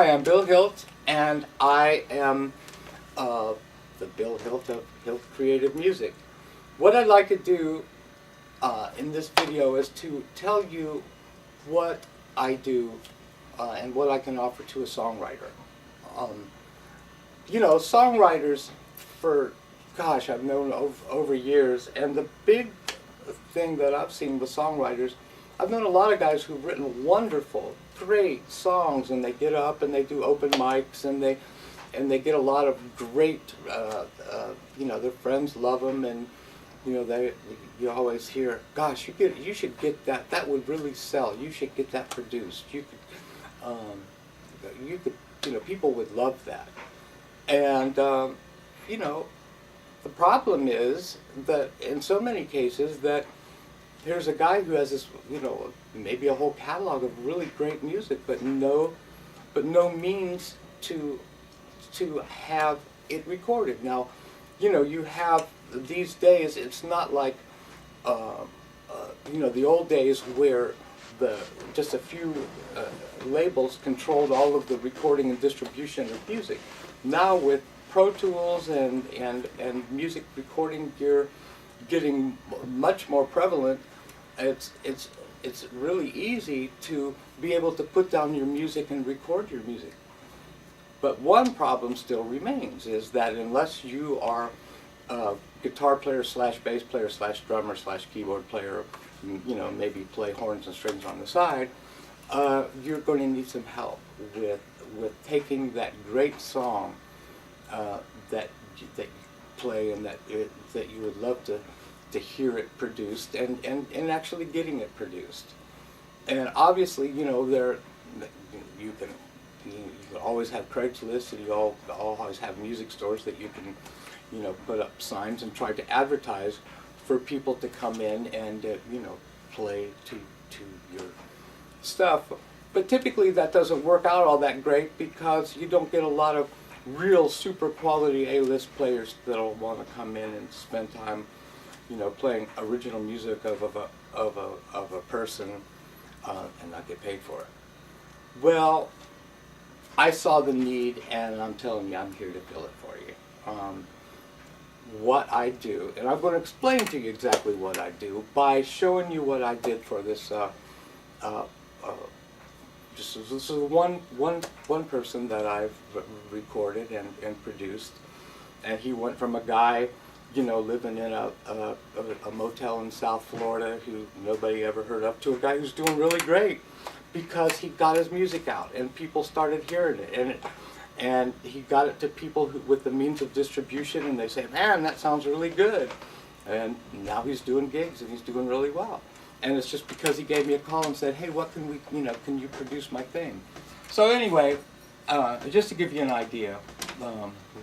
Hi, I'm Bill Hilt, and I am the Bill Hilt of Hilt Creative Music. What I'd like to do in this video is to tell you what I do and what I can offer to a songwriter. You know, songwriters for, gosh, I've known over years, and the big thing that I've seen with songwriters, I've known a lot of guys who've written wonderful, great songs, and they get up and they do open mics, and they get a lot of great, you know, their friends love them, and you know, you always hear, gosh, you should get that. That would really sell. You should get that produced. You could, you know, people would love that. And you know, the problem is that in so many cases that here's a guy who has this, you know, maybe a whole catalog of really great music, but no means to have it recorded. Now, you know, you have these days. It's not like you know, the old days where just a few labels controlled all of the recording and distribution of music. Now with Pro Tools and music recording gear getting much more prevalent, it's really easy to be able to put down your music and record your music. But one problem still remains, is that unless you are a guitar player slash bass player slash drummer slash keyboard player, you know, maybe play horns and strings on the side, you're going to need some help with taking that great song that you play and that you would love to hear it produced and actually getting it produced. And obviously, you know, you can always have Craigslist, and you always have music stores that you can, you know, put up signs and try to advertise for people to come in and you know, play to your stuff. But typically that doesn't work out all that great, because you don't get a lot of real super quality A-list players that'll want to come in and spend time, you know, playing original music of a person and not get paid for it. Well, I saw the need, and I'm telling you, I'm here to fill it for you. What I do, and I'm going to explain to you exactly what I do by showing you what I did for this. This is one person that I've recorded and produced, and he went from a guy, you know, living in a motel in South Florida who nobody ever heard of, to a guy who's doing really great because he got his music out and people started hearing it, and he got it to people with the means of distribution, and they say, man, that sounds really good. And now he's doing gigs and he's doing really well. And it's just because he gave me a call and said, hey, what can we, you know, can you produce my thing? So anyway, just to give you an idea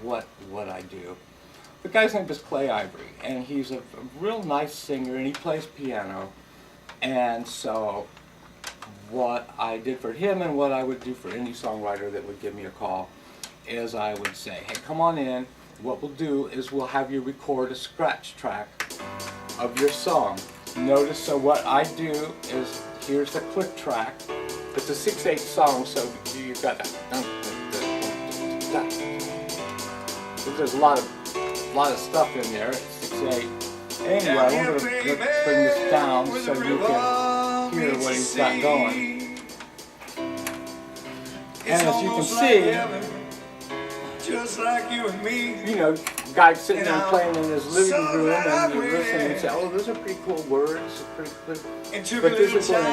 what I do. The guy's name is Clay Ivory, and he's a real nice singer, and he plays piano. And so what I did for him, and what I would do for any songwriter that would give me a call, is I would say, hey, come on in. What we'll do is we'll have you record a scratch track of your song. Notice, so what I do is, here's the click track. It's a 6/8 song, so you've got that. There's a lot of stuff in there. It's 6/8. Anyway, I'm going to bring this down so you can hear what he's got going. And as you can see, just like you and me, you know, guy sitting there playing in his living room, and you listen and say, oh, those are pretty cool words, pretty clear. But this is going to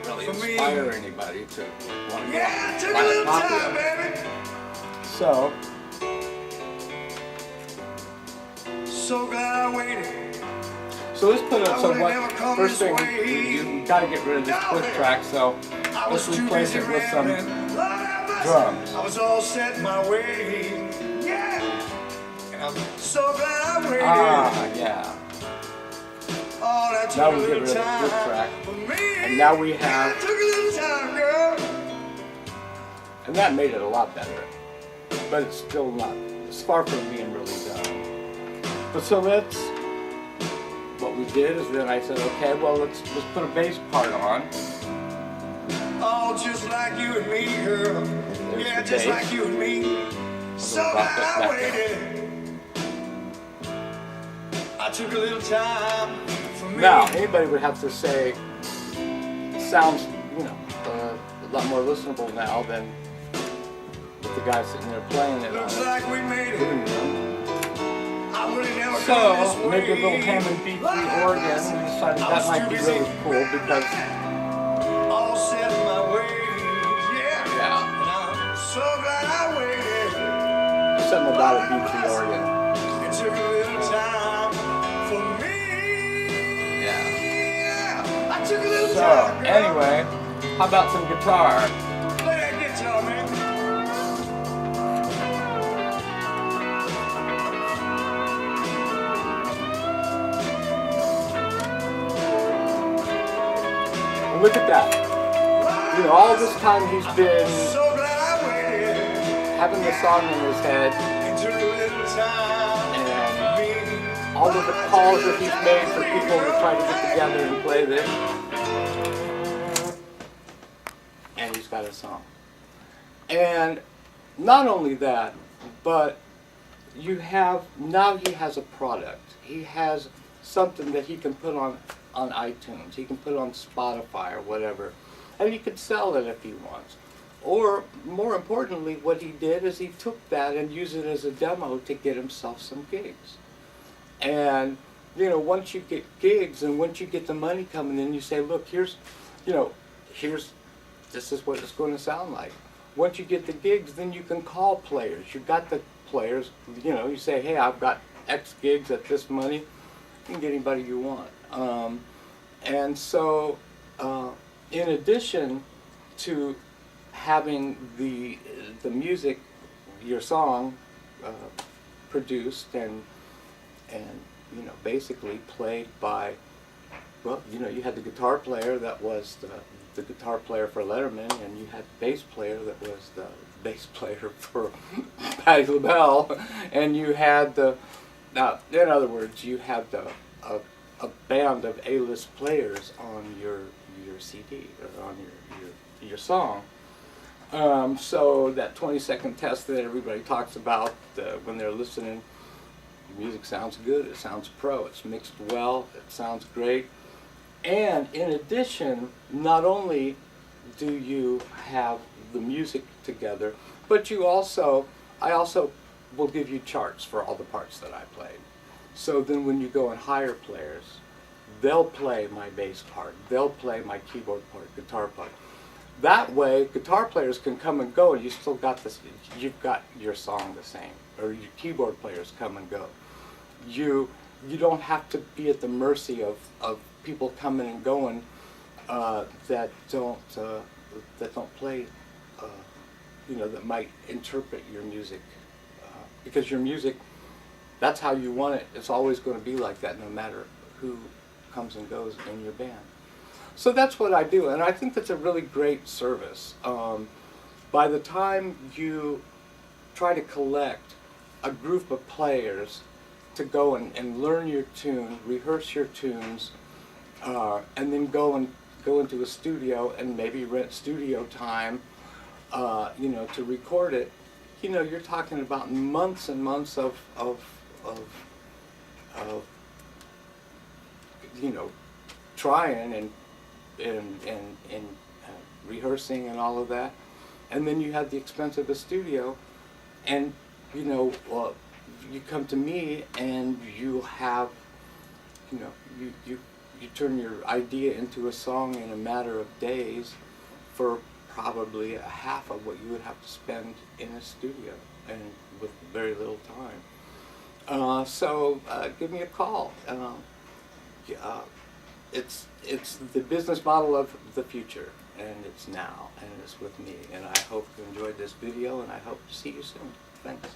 really inspire anybody to want to buy a copy of it. So glad I waited. So let's put up, so what, first thing, you got to get rid of this click track, so let's replace it with some drums. I was all set my way. Yeah. And I'm so glad I waited. Ah, yeah. Oh, that Now took we a get rid of little the click time track. for me. And now we have, It took a little time, girl. and that made it a lot better. But it's still not, it's far from being really done. But so what we did is then I said, okay, well, let's put a bass part on. Oh, just like you and me, girl. There's is Yeah, the just bass. like you and me. So Little glad back I there. waited. I took a little time for me. Now, anybody would have to say, sounds, you know, a lot more listenable now than with the guy sitting there playing it on Looks it. like we made it. I really never come So, this way. maybe a little Hammond B3 organ. We decided that might be really cool because, all set in my ways, yeah. yeah, And I'm so glad I waited. something about a B3 organ. It took a little time for me. Yeah. I took a little So, time, girl. anyway, how about some guitar? Play that guitar, man. Look at that. You know, all this time he's been So glad I waited. having the song in his head, It took a little time and for me. all of the calls that he's made for people to try to get together and play this. And he's got a song. And not only that, but now he has a product. He has something that he can put on iTunes. He can put it on Spotify or whatever. And he could sell it if he wants. Or, more importantly, what he did is he took that and used it as a demo to get himself some gigs. And, you know, once you get gigs and once you get the money coming in, you say, look, this is what it's going to sound like. Once you get the gigs, then you can call players. You've got the players, you know, you say, hey, I've got X gigs at this money. You can get anybody you want. And so, in addition to having the music, your song, produced and you know, basically played by, well, you know, you had the guitar player that was the guitar player for Letterman, and you had the bass player that was the bass player for Patti LaBelle, and you had now, in other words, you had a band of A-list players on your CD or on your song. So that 20-second test that everybody talks about when they're listening, the music sounds good, it sounds pro, it's mixed well, it sounds great. And in addition, not only do you have the music together, but I also will give you charts for all the parts that I played. So then when you go and hire players, they'll play my bass part, they'll play my keyboard part, guitar part. That way, guitar players can come and go, and you still got this. You've got your song the same, or your keyboard players come and go. You don't have to be at the mercy of people coming and going that don't play, you know, that might interpret your music, because your music, that's how you want it. It's always going to be like that, no matter who comes and goes in your band. So that's what I do, and I think that's a really great service. By the time you try to collect a group of players to go and learn your tune, rehearse your tunes, and then go into a studio and maybe rent studio time, you know, to record it, you know, you're talking about months and months of you know, trying and rehearsing and all of that, and then you have the expense of the studio, and you know, you come to me and you have, you know, you turn your idea into a song in a matter of days for probably a half of what you would have to spend in a studio, and with very little time. So give me a call. It's the business model of the future, and it's now, and it's with me, and I hope you enjoyed this video, and I hope to see you soon. Thanks.